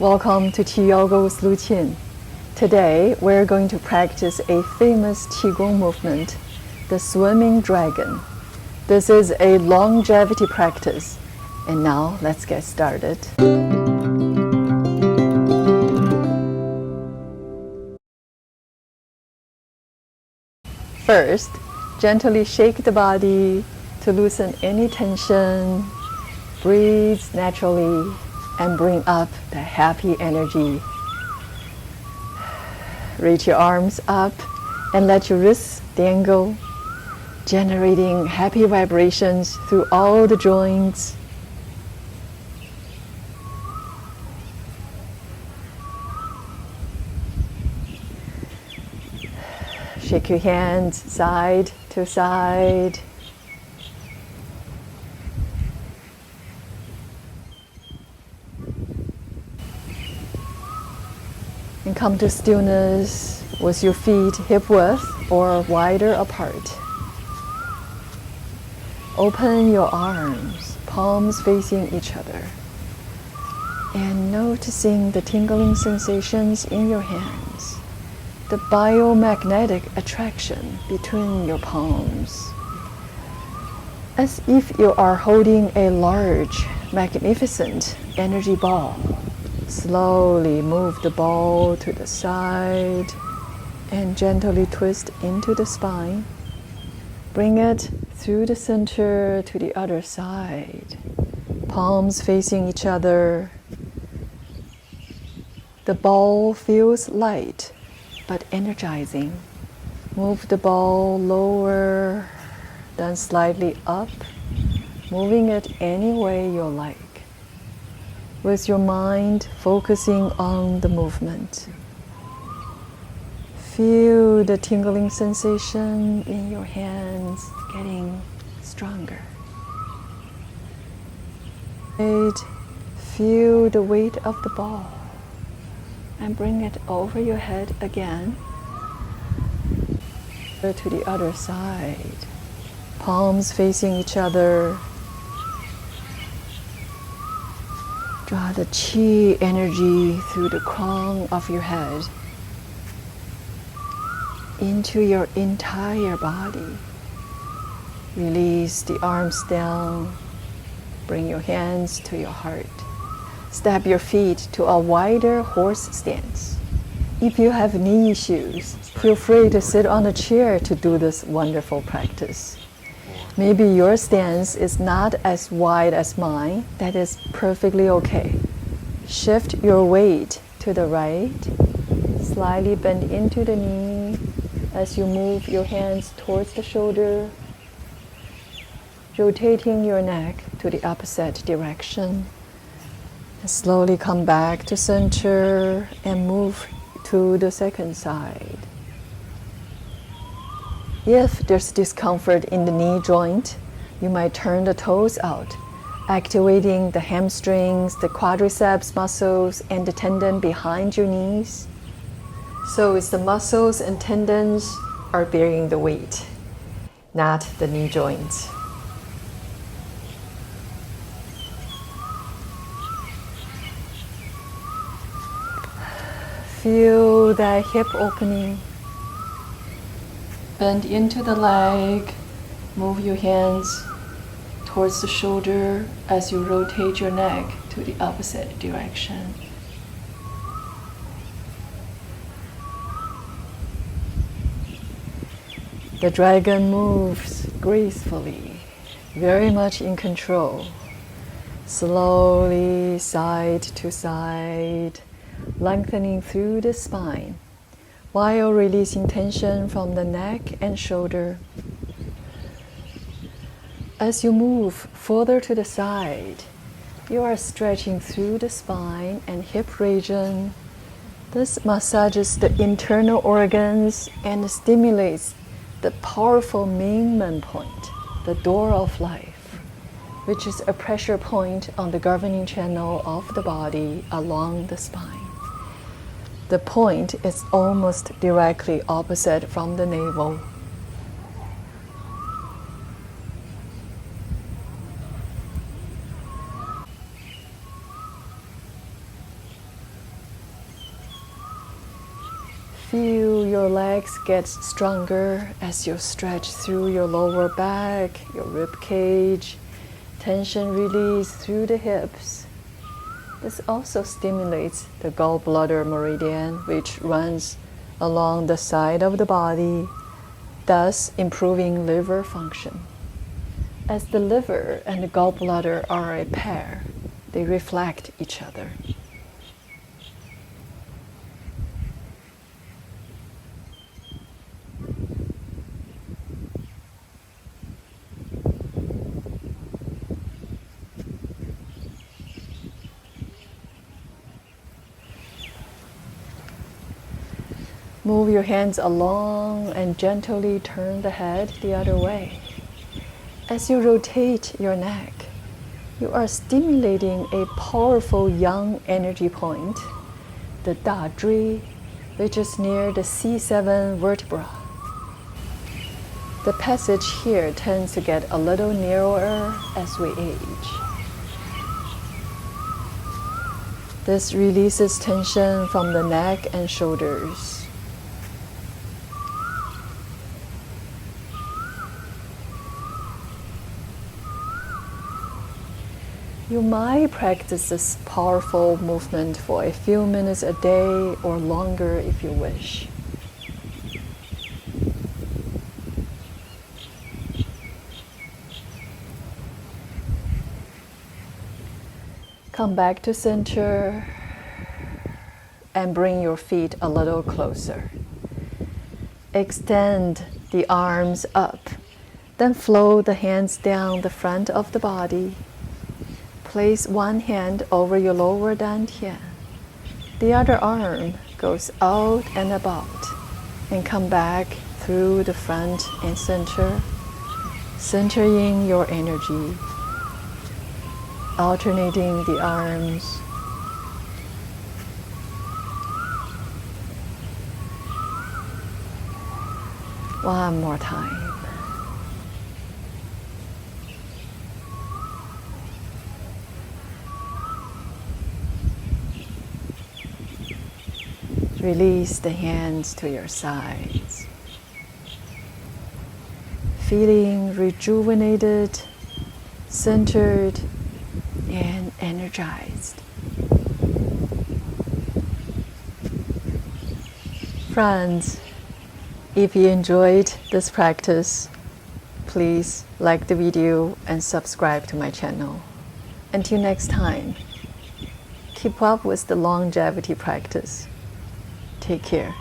Welcome to QiYoga with LuChin. Today we're going to practice a famous QiGong movement, the swimming dragon. This is a longevity practice. And now let's get started. First, gently shake the body to loosen any tension. Breathe naturally and bring up the happy energy. Reach your arms up and let your wrists dangle, generating happy vibrations through all the joints. Shake your hands side to side. And come to stillness with your feet hip width or wider apart. Open your arms, palms facing each other, and noticing the tingling sensations in your hands, the biomagnetic attraction between your palms, as if you are holding a large, magnificent energy ball. Slowly move the ball to the side and gently twist into the spine. Bring it through the center to the other side. Palms facing each other. The ball feels light but energizing. Move the ball lower, then slightly up, moving it any way you like, with your mind focusing on the movement. Feel the tingling sensation in your hands getting stronger. Feel the weight of the ball and bring it over your head again to the other side. Palms facing each other. Draw the qi energy through the crown of your head into your entire body. Release the arms down. Bring your hands to your heart. Step your feet to a wider horse stance. If you have knee issues, feel free to sit on a chair to do this wonderful practice. Maybe your stance is not as wide as mine. That is perfectly okay. Shift your weight to the right. Slightly bend into the knee as you move your hands towards the shoulder, rotating your neck to the opposite direction. And slowly come back to center and move to the second side. If there's discomfort in the knee joint, you might turn the toes out, activating the hamstrings, the quadriceps muscles, and the tendon behind your knees. So it's the muscles and tendons are bearing the weight, not the knee joints. Feel that hip opening. Bend into the leg, move your hands towards the shoulder as you rotate your neck to the opposite direction. The dragon moves gracefully, very much in control. Slowly side to side, lengthening through the spine, while releasing tension from the neck and shoulder. As you move further to the side, you are stretching through the spine and hip region. This massages the internal organs and stimulates the powerful Mingmen point, the door of life, which is a pressure point on the governing channel of the body along the spine. The point is almost directly opposite from the navel. Feel your legs get stronger as you stretch through your lower back, your rib cage, tension release through the hips. This also stimulates the gallbladder meridian, which runs along the side of the body, thus improving liver function. As the liver and the gallbladder are a pair, they reflect each other. Move your hands along and gently turn the head the other way. As you rotate your neck, you are stimulating a powerful yang energy point, the Da Zhui, which is near the C7 vertebra. The passage here tends to get a little narrower as we age. This releases tension from the neck and shoulders. You might practice this powerful movement for a few minutes a day or longer if you wish. Come back to center and bring your feet a little closer. Extend the arms up, then flow the hands down the front of the body. Place one hand over your lower dantian. The other arm goes out and about and come back through the front and center, centering your energy, alternating the arms. One more time. Release the hands to your sides. Feeling rejuvenated, centered, and energized. Friends, if you enjoyed this practice, please like the video and subscribe to my channel. Until next time, keep up with the longevity practice. Take care.